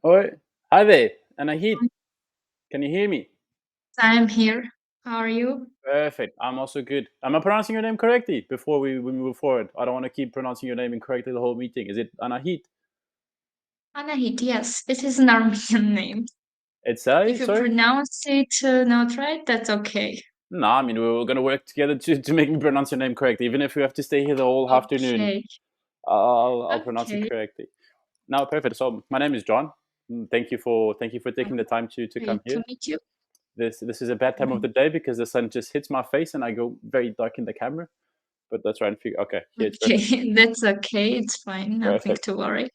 Oh, hi there, Anahit. Can you hear me? I'm here. How are you? Perfect. I'm also good. Am I pronouncing your name correctly before we move forward? I don't want to keep pronouncing your name incorrectly the whole meeting. Is it Anahit? Anahit, yes, it is an Armenian name. It's If you sorry? pronounce it not right, that's okay. No, I mean, we're going to work together to make me pronounce your name correctly. Even if we have to stay here the whole afternoon, Okay, I'll pronounce it okay, correctly. Now, perfect. So, my name is John. Thank you for taking the time to come great here. to meet you. This is a bad time of Mhm. the day because the sun just hits my face and I go very dark in the camera. But that's right. Okay, here it's perfect. Okay, that's okay. It's fine. Nothing Perfect. to worry.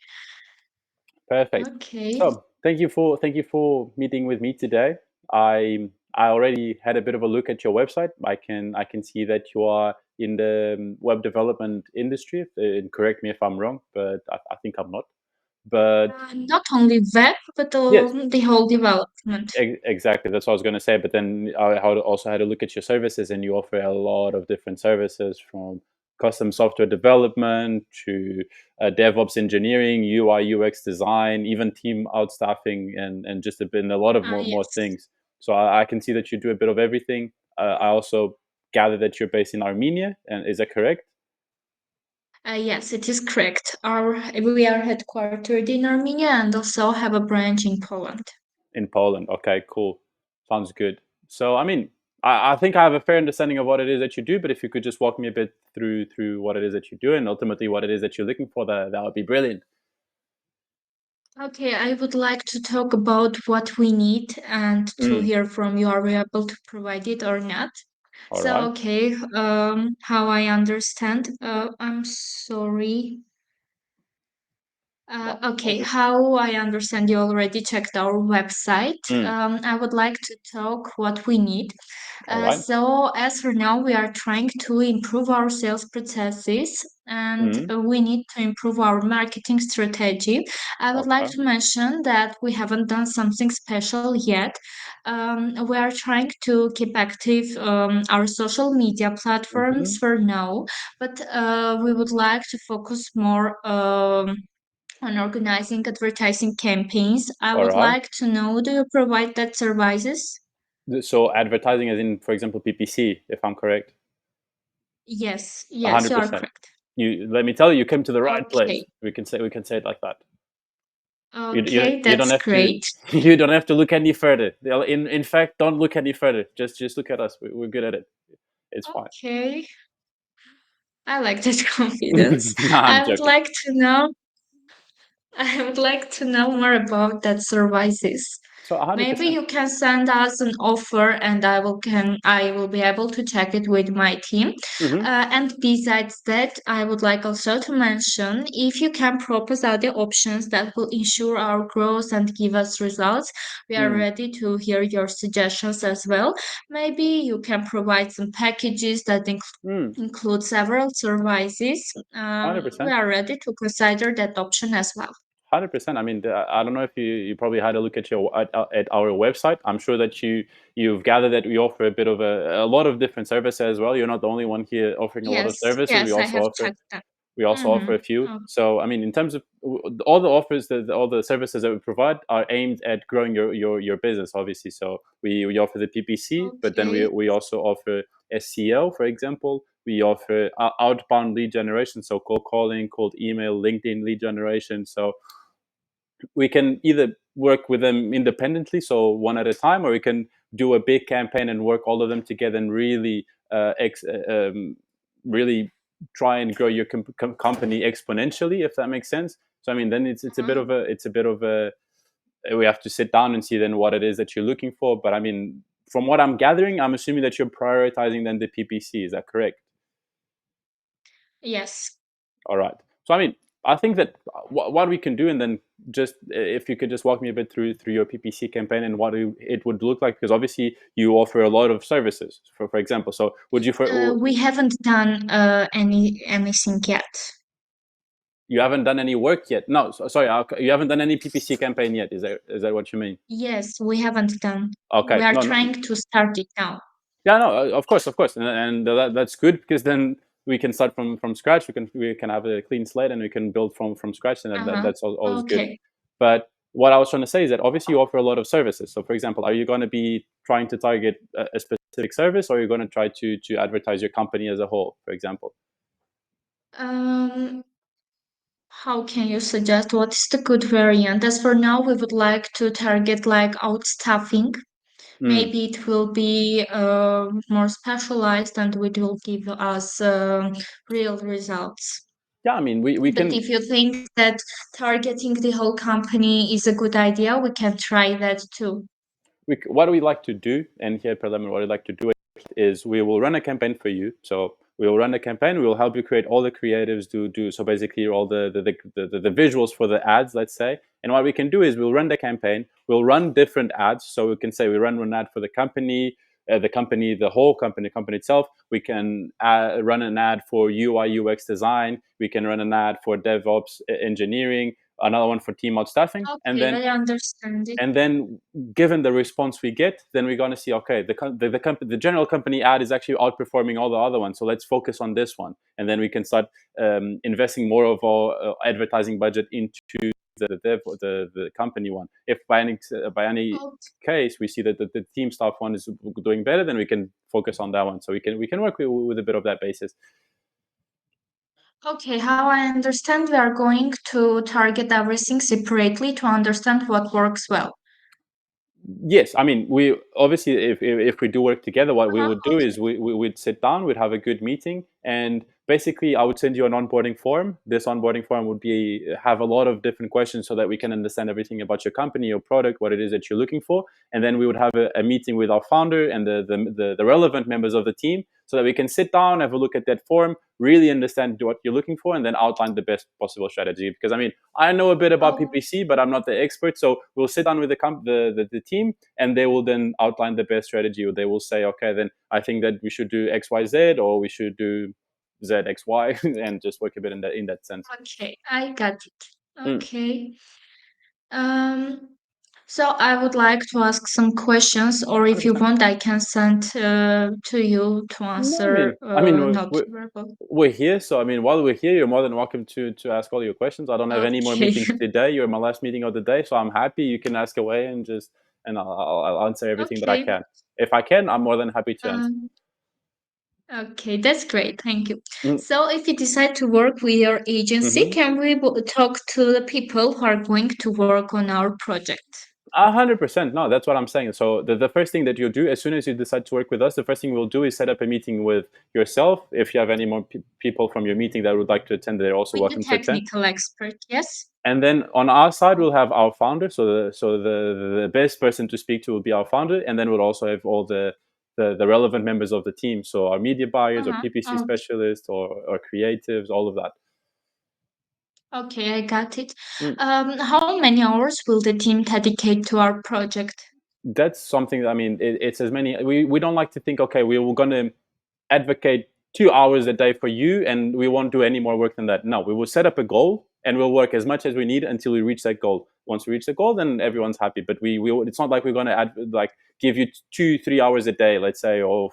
Perfect. Okay. So thank you for meeting with me today. I already had a bit of a look at your website. I can see that you are in the web development industry. And correct me if I'm wrong, but I think I'm not. But Not only web, but yes, the whole development. exactly. That's what I was going to say. But then also had a look at your services, and you offer a lot of different services from custom software development to DevOps engineering, UI UX design, even team outstaffing, and just a lot of more Yes. things. So I can see that you do a bit of everything. I also gather that you're based in Armenia, and is that correct? Yes, it is correct. We are headquartered in Armenia and also have a branch in Poland. In Poland. Okay, cool. Sounds good. So, I mean, I think I have a fair understanding of what it is that you do, but if you could just walk me a bit through what it is that you do and ultimately what it is that you're looking for, that would be brilliant. Okay, I would like to talk about what we need and to Mm, hear from you. Are we able to provide it or not? all So, right. okay, how I understand. I'm sorry. No, all Okay, good. how I understand you already checked our website. Mm, I would like to talk what we need. all right. So as for now, we are trying to improve our sales processes and Mm, we need to improve our marketing strategy. I would like okay. to mention that we haven't done something special yet. We are trying to keep active our social media platforms Mm-hmm. for now, but we would like to focus more. On organizing advertising campaigns. I All would right. like to know, do you provide that services? So advertising as in, for example, PPC, if I'm correct. Yes, yes, you are 100%. correct. You let me tell you, you came to the right place. Okay, We can say it like that. okay, You don't that's have to great. you don't have to look any further. In fact, don't look any further. Just look at us. We're good at it. It's fine. Okay, I like that confidence. No, I'm I would joking. like to know, I would like to know more about that services. So Maybe 100%. you can send us an offer and I will be able to check it with my team. Hmm. And besides that, I would like also to mention if you can propose other options that will ensure our growth and give us results, we are Mm, ready to hear your suggestions as well. Maybe you can provide some packages that mm, include several services. We 100%. are ready to consider that option as well. 100%. I mean, I don't know if you probably had a look at at our website. I'm sure that you've gathered that we offer a lot of different services as well. You're not the only one here offering a lot of Yes, services. yes, I have checked that. We also offer a few. Mm-hmm. So, I mean, in terms of all the offers, all the services that we provide are aimed at growing your business, obviously. So, we offer the PPC, but then we, Okay. we also offer SEO, for example. We offer outbound lead generation, so cold calling, cold email, LinkedIn lead generation. So, we can either work with them independently, so one at a time, or we can do a big campaign and work all of them together and really try and grow your company exponentially, if that makes sense. So I mean, then it's a bit of a we have to sit down and see then what it is that you're looking for. But I mean, from what I'm gathering, I'm assuming that you're prioritizing then the PPC. Is that correct? Yes. All right. So I mean, I think that what we can do, and then just if you could just walk me a bit through your PPC campaign and what it would look like, because obviously you offer a lot of services. For example, so would you We haven't done anything yet. you haven't done any work yet? No, sorry, you haven't done any PPC campaign yet. Is that what you mean? Yes, we haven't done. We Okay. are No, no. trying to start it now. Yeah, no, of course, and that's good because then we can start from scratch. We can have a clean slate and we can build from scratch, and Uh-huh. that's always good. Okay. But what I was trying to say is that obviously you offer a lot of services. So, for example, are you going to be trying to target a specific service, or are you going to try to advertise your company as a whole, for example? Um, how can you suggest what is the good variant? As for now, we would like to target like outstaffing. Mm. Maybe it will be more specialized and it will give us real results. Yeah, I mean, we But can if you think that targeting the whole company is a good idea, we can try that too. what we like to do, and here at Preliminary, what we like to do is we will run a campaign for you. So we will run a campaign. We will help you create all the creatives, do so basically all the visuals for the ads, let's say. And what we can do is we'll run the campaign. We'll run different ads. So we can say we run one ad for the company, the whole company, company itself. We can run an ad for UI UX design. We can run an ad for DevOps engineering. Another one for team out staffing, Okay, I understand it. and then given the response we get, then we're going to see, okay, the general company ad is actually outperforming all the other ones, so let's focus on this one, and then we can start investing more of our advertising budget into the company one. If by any Oh, case we see that the team staff one is doing better, then we can focus on that one, so we can work with a bit of that basis. okay, how I understand, we are going to target everything separately to understand what works well. Yes, I mean, we obviously, if we do work together, what we Uh-huh, would do is okay. we'd sit down, we'd have a good meeting, and basically I would send you an onboarding form. This onboarding form would be have a lot of different questions so that we can understand everything about your company, your product, what it is that you're looking for, and then we would have a meeting with our founder and the relevant members of the team so that we can sit down, have a look at that form, really understand what you're looking for, and then outline the best possible strategy. Because I mean, I know a bit about Oh, PPC, but I'm not the expert. So we'll sit down with the team, and they will then outline the best strategy. Or they will say, okay, then I think that we should do X, Y, Z, or we should do Z, X, Y, and just work a bit in that sense. okay, I got it. Mm, Okay. Um, so I would like to ask some questions, or if you 100%. want, I can send to you to No, answer, I mean, not verbal. we're here. So I mean, while we're here, you're more than welcome to ask all your questions. I don't have any more Okay. meetings today. You're my last meeting of the day, so I'm happy. You can ask away and I'll answer everything that I Okay. can. If I can, I'm more than happy to answer. Um, okay, that's great. Thank you. Mm, So if you decide to work with your agency, mm-hmm. can we talk to the people who are going to work on our project? 100%. No, that's what I'm saying. So the first thing that you'll do as soon as you decide to work with us, the first thing we'll do is set up a meeting with yourself. If you have any more people from your meeting that would like to attend, they're also With the welcome to attend. technical expert, yes? And then on our side, we'll have our founder. So the best person to speak to will be our founder, and then we'll also have all the relevant members of the team. So our media buyers, or Uh-huh. PPC Oh, specialists, or creatives, all of that. okay, I got it. Mm. How many hours will the team dedicate to our project? That's something. I mean, it's as many. We don't like to think. Okay, we're going to advocate 2 hours a day for you and we won't do any more work than that. No, we will set up a goal and we'll work as much as we need until we reach that goal. Once we reach the goal, then everyone's happy. But it's not like we're going to give you 2 3 hours a day, let's say, or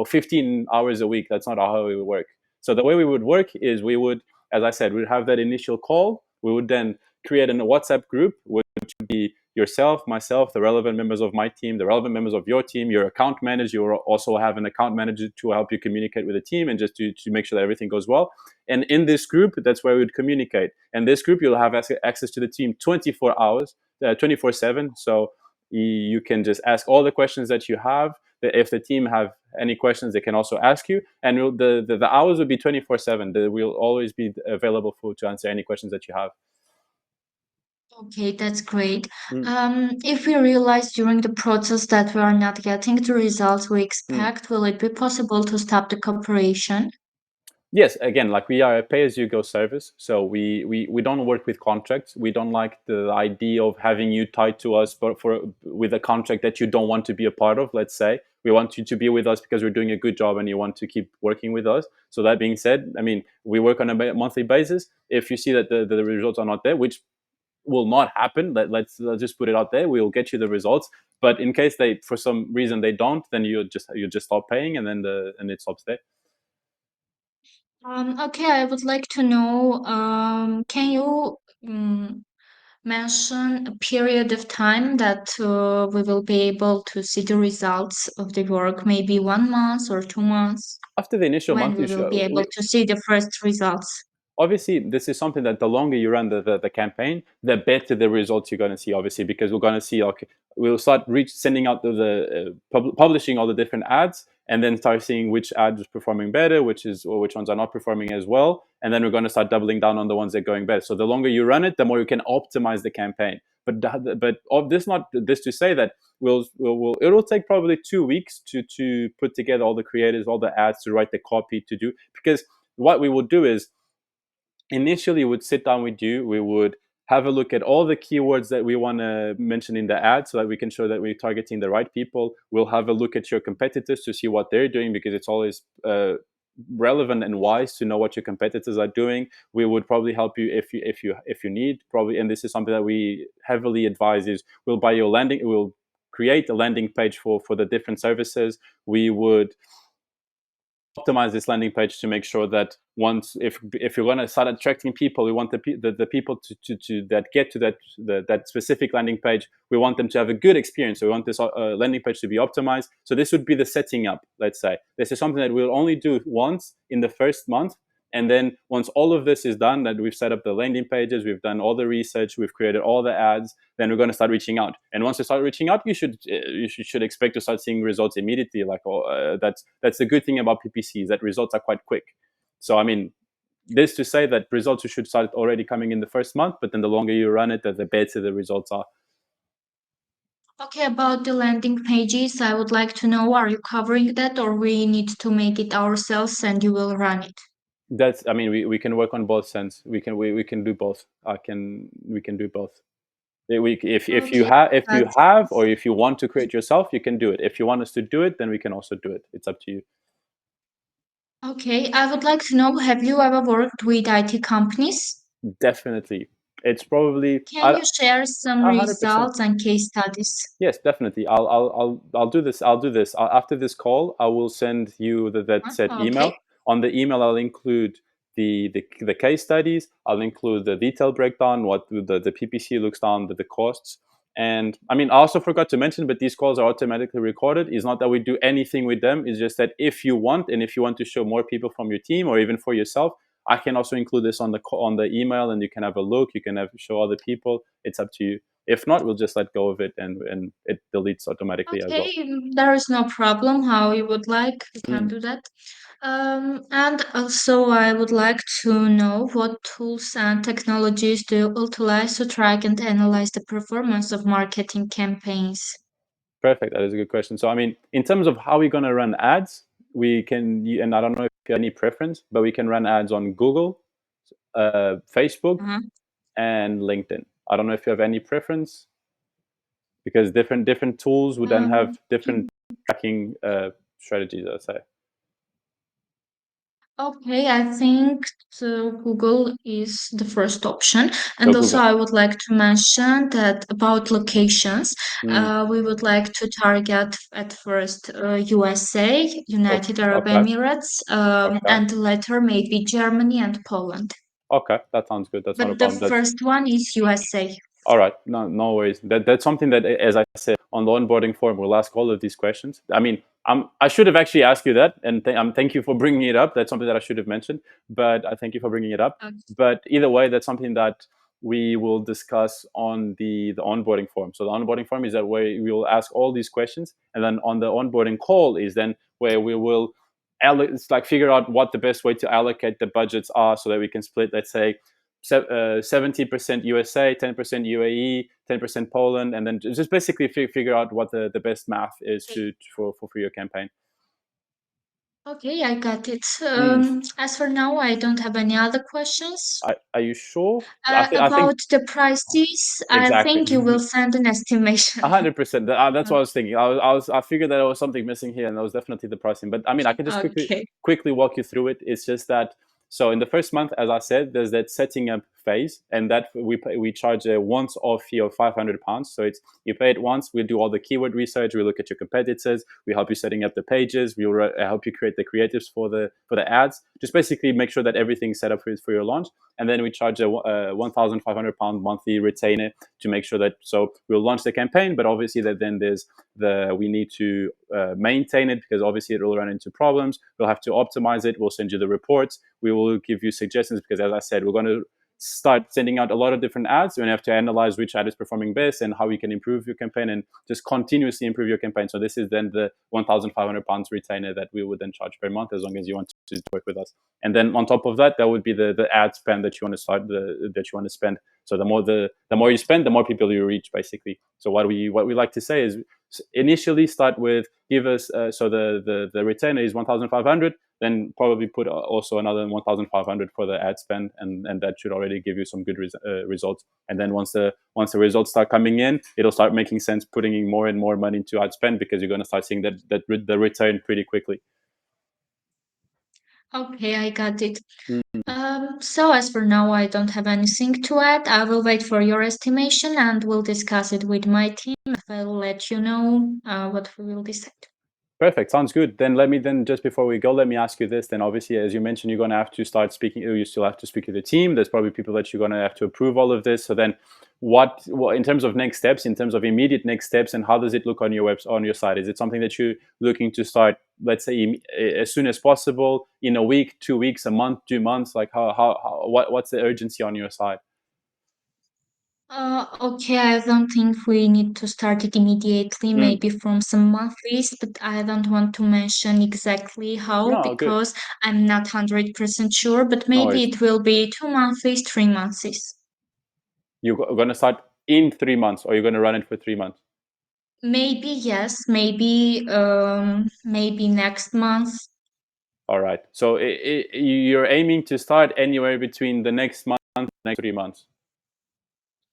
15 hours a week. That's not how we would work. So the way we would work is we would, as I said, we'd have that initial call. We would then create a WhatsApp group, which would be yourself, myself, the relevant members of my team, the relevant members of your team, your account manager. You will also have an account manager to help you communicate with the team and just to make sure that everything goes well. And in this group, that's where we would communicate. And this group, you'll have access to the team 24 hours, 24/7. So you can just ask all the questions that you have. If the team have any questions, they can also ask you. And the hours will be 24/7. We'll always be available to answer any questions that you have. Okay, that's great. Mm, If we realize during the process that we are not getting the results we mm. expect, will it be possible to stop the cooperation? Yes, again, like we are a pay-as-you-go service, so we don't work with contracts. We don't like the idea of having you tied to us, but for with a contract that you don't want to be a part of. Let's say we want you to be with us because we're doing a good job and you want to keep working with us. So that being said, I mean, we work on a monthly basis. If you see that the results are not there, which will not happen, let's just put it out there. We'll get you the results, but in case they for some reason they don't, then you just stop paying, and then and it stops there. Okay, I would like to know, can you Mention a period of time that we will be able to see the results of the work, maybe 1 month or 2 months, After the initial when month, we will be able to see the first results. obviously this is something that the longer you run the campaign, the better the results you're going to see, obviously, because we're going to see, okay, we'll start sending out publishing all the different ads, and then start seeing which ad is performing better, or which ones are not performing as well, and then we're going to start doubling down on the ones that are going better. So the longer you run it, the more you can optimize the campaign. But of this, not this to say that it'll take probably 2 weeks to put together all the creatives, all the ads, to write the copy, to do, because what we will do is, initially would sit down with you, we would have a look at all the keywords that we want to mention in the ad, so that we can show that we're targeting the right people. We'll have a look at your competitors to see what they're doing, because it's always relevant and wise to know what your competitors are doing. We would probably help you if you need, probably, and this is something that we heavily advise, is we'll create a landing page for the different services. We would optimize this landing page to make sure that, once, if you're going to start attracting people, we want the people to that get to that specific landing page, we want them to have a good experience. So we want this landing page to be optimized. So this would be the setting up. Let's say this is something that we'll only do once in the first month, and then once all of this is done, that we've set up the landing pages, we've done all the research, we've created all the ads, then we're going to start reaching out. And once you start reaching out, you should expect to start seeing results immediately. Like, that's the good thing about PPC, is that results are quite quick. So I mean, this to say that results should start already coming in the first month, but then the longer you run it, the better the results are. Okay, about the landing pages, I would like to know, are you covering that or we need to make it ourselves and you will run it? That's, I mean, we can work on both sense. We can do both. We can do both. Okay, If you that's have, or if you want to create yourself, you can do it. If you want us to do it, then we can also do it. It's up to you. okay. I would like to know, have you ever worked with IT companies? Definitely. It's probably Can you share some 100%. results and case studies? Yes, definitely. I'll do this. I'll do this. After this call, I will send you that said Okay. email. On the email, I'll include the case studies. I'll include the detailed breakdown, what the PPC looks down, the costs. And I mean, I also forgot to mention, but these calls are automatically recorded. It's not that we do anything with them. It's just that if you want, and if you want to show more people from your team, or even for yourself, I can also include this on the email, and you can have a look. You can show other people. It's up to you. If not, we'll just let go of it, and it deletes automatically as well. Okay, there is no problem. How you would like, you can Mm. do that. And also, I would like to know what tools and technologies do you utilize to track and analyze the performance of marketing campaigns? Perfect. That is a good question. So, I mean, in terms of how we're going to run ads, and I don't know if you have any preference, but we can run ads on Google, Facebook, Uh-huh. and LinkedIn. I don't know if you have any preference, because different tools would then have Um, different tracking strategies, I'd say. Okay, I think Google is the first option. So And also, Google. I would like to mention that about locations, Mm. we would like to target at first USA, Oh, United Arab okay. Emirates, Okay. and later maybe Germany and Poland. Okay. That sounds good. That's not a But the problem. That's first one is USA. All right, no worries. That's something that, as I said, on the onboarding form, we'll ask all of these questions. I mean, I should have actually asked you that, and thank you for bringing it up. That's something that I should have mentioned, but I thank you for bringing it up. Okay. But either way, that's something that we will discuss on the onboarding form. So the onboarding form is that way we will ask all these questions, and then on the onboarding call is then where we will it's like figure out what the best way to allocate the budgets are, so that we can split, let's say, 70% USA, 10% UAE, 10% Poland, and then just basically figure out what the best math is for your campaign. Okay, I got it. Mm. As for now, I don't have any other questions. Are you sure? I think About the prices, I exactly. think you will send an estimation. 100%. That's what I was thinking. I figured that there was something missing here, and that was definitely the pricing. But I mean, I can just quickly Okay. quickly walk you through it. It's just that, so in the first month, as I said, there's that setting up phase, and that we charge a once-off fee of £500. So it's you pay it once. We do all the keyword research. We look at your competitors. We help you setting up the pages. We will help you create the creatives for the ads. Just basically make sure that everything's set up for your launch, and then we charge a £1,500 monthly retainer to make sure that we'll launch the campaign, but obviously that then there's we need to maintain it because obviously it will run into problems. We'll have to optimize it. We'll send you the reports. We will give you suggestions because, as I said, we're going to start sending out a lot of different ads. You have to analyze which ad is performing best and how you can improve your campaign and just continuously improve your campaign. So this is then the £1,500 retainer that we would then charge per month as long as you want to work with us. And then on top of that, that would be the ad spend that you want to that you want to spend. So the more you spend, the more people you reach, basically. So what we like to say is initially start with give us the retainer is 1,500, then probably put also another 1,500 for the ad spend, and that should already give you some good results. And then once the results start coming in, it'll start making sense putting in more and more money into ad spend because you're going to start seeing the return pretty quickly. Okay, I got it. Mm. So as for now, I don't have anything to add. I will wait for your estimation and we'll discuss it with my team. I'll let you know what we will decide. Perfect. Sounds good. Then just before we go, let me ask you this. Then obviously, as you mentioned, you're going to have to start speaking. You still have to speak to the team. There's probably people that you're going to have to approve all of this. So then in terms of next steps, in terms of immediate next steps, and how does it look on your on your side? Is it something that you're looking to start, let's say, as soon as possible, in a week, 2 weeks, a month, 2 months? Like what's the urgency on your side? Okay, I don't think we need to start it immediately, Mm. maybe from some monthlies, but I don't want to mention exactly how No, good. because I'm not 100% sure, but No maybe worries. it will be 2 monthlies, 3 monthlies. You're going to start in 3 months, or you're going to run it for 3 months. Maybe yes, maybe next month. All right. So you're aiming to start anywhere between the next month and the next 3 months.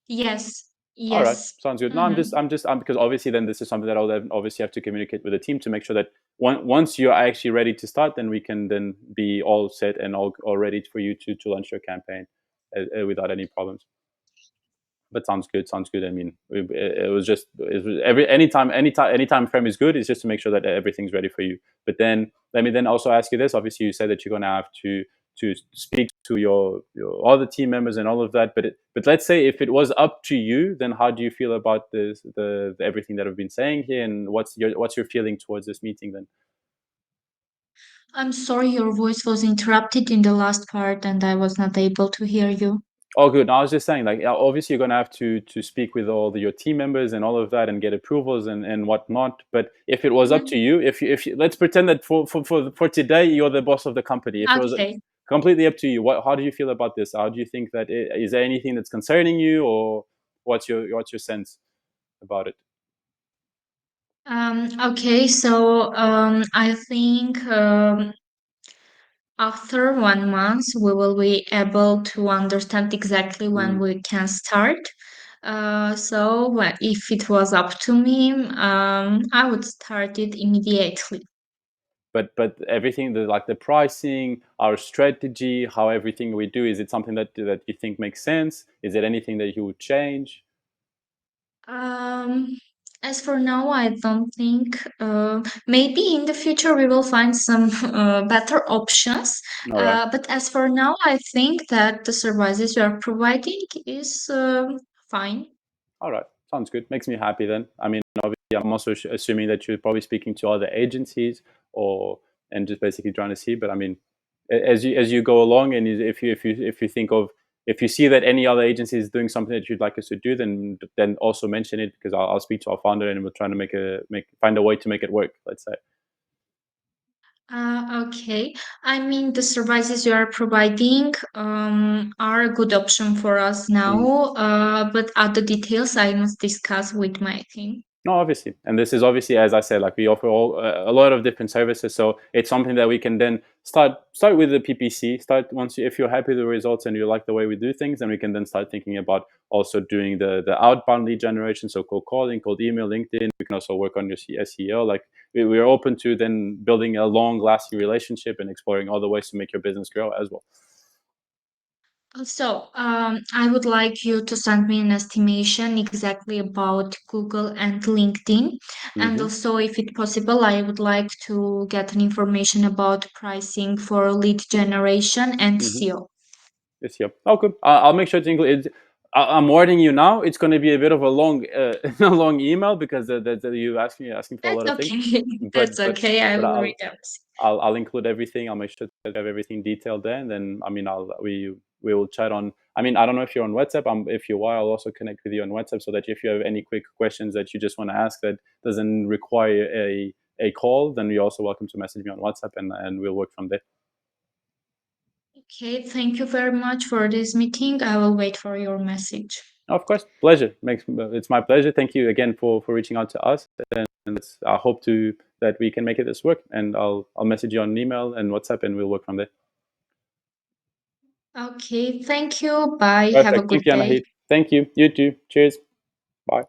Yes, All right. yes. Sounds good. No, Mm-hmm. because obviously then this is something that I'll then obviously have to communicate with the team to make sure that once you're actually ready to start, then we can then be all set and all ready for you to launch your campaign without any problems. But sounds good. Sounds good. I mean, it was just anytime frame is good. It's just to make sure that everything's ready for you. But then let me then also ask you this. Obviously, you said that you're gonna have to speak to your other team members and all of that. But let's say if it was up to you, then how do you feel about the everything that I've been saying here, and what's your feeling towards this meeting then? I'm sorry your voice was interrupted in the last part and I was not able to hear you. Oh, good. No, I was just saying, like, obviously, you're gonna have to speak with your team members and all of that, and get approvals and whatnot. But if it was up Mhm. to you, if you let's pretend that for today, you're the boss of the company. If it was Okay. completely up to you, how do you feel about this? How do you think that is there anything that's concerning you, or what's your sense about it? Okay, so I think after 1 month we will be able to understand exactly when Mm. we can start. If it was up to me, I would start it immediately. But everything, the pricing, our strategy, how everything we do, is it something that you think makes sense? Is there anything that you would change? Um, as for now, I don't think. Maybe in the future we will find some better options. All right. But as for now, I think that the services you are providing is fine. All right, sounds good. Makes me happy then. I mean, obviously, I'm also assuming that you're probably speaking to other agencies or and just basically trying to see. But I mean, as you go along, and if you think of if you see that any other agency is doing something that you'd like us to do, then also mention it because I'll speak to our founder and we're trying to find a way to make it work. Let's say. Okay. I mean, the services you are providing are a good option for us Mm. now, but other details I must discuss with my team. No, obviously, and this is obviously, as I said, like we offer a lot of different services, so it's something that we can then start with the PPC. Start once if you're happy with the results and you like the way we do things, then we can then start thinking about also doing the outbound lead generation, so cold calling, cold email, LinkedIn. We can also work on your SEO. Like we're open to then building a long lasting relationship and exploring other ways to make your business grow as well. Also, I would like you to send me an estimation exactly about Google and LinkedIn. And Hmm. also, if it's possible, I would like to get an information about pricing for lead generation and Hmm. SEO. Yes, yep. Oh, good. I'll make sure to include it. I'm warning you now. It's going to be a bit of a long, a long email because you asking for a That's lot of things. okay. But That's but okay. I but will read them. I'll include everything. I'll make sure to have everything detailed there. And then I mean we will chat on. I mean I don't know if you're on WhatsApp. If you are, I'll also connect with you on WhatsApp so that if you have any quick questions that you just want to ask that doesn't require a call, then you're also welcome to message me on WhatsApp and we'll work from there. Okay, thank you very much for this meeting. I will wait for your message. Of course, pleasure. It's my pleasure. Thank you again for reaching out to us, and I hope to that we can make it this work. And I'll message you on email and WhatsApp, and we'll work from there. Okay, thank you. Bye. Have a Perfect. Thank good you, day. Anahit. Thank you. You too. Cheers. Bye.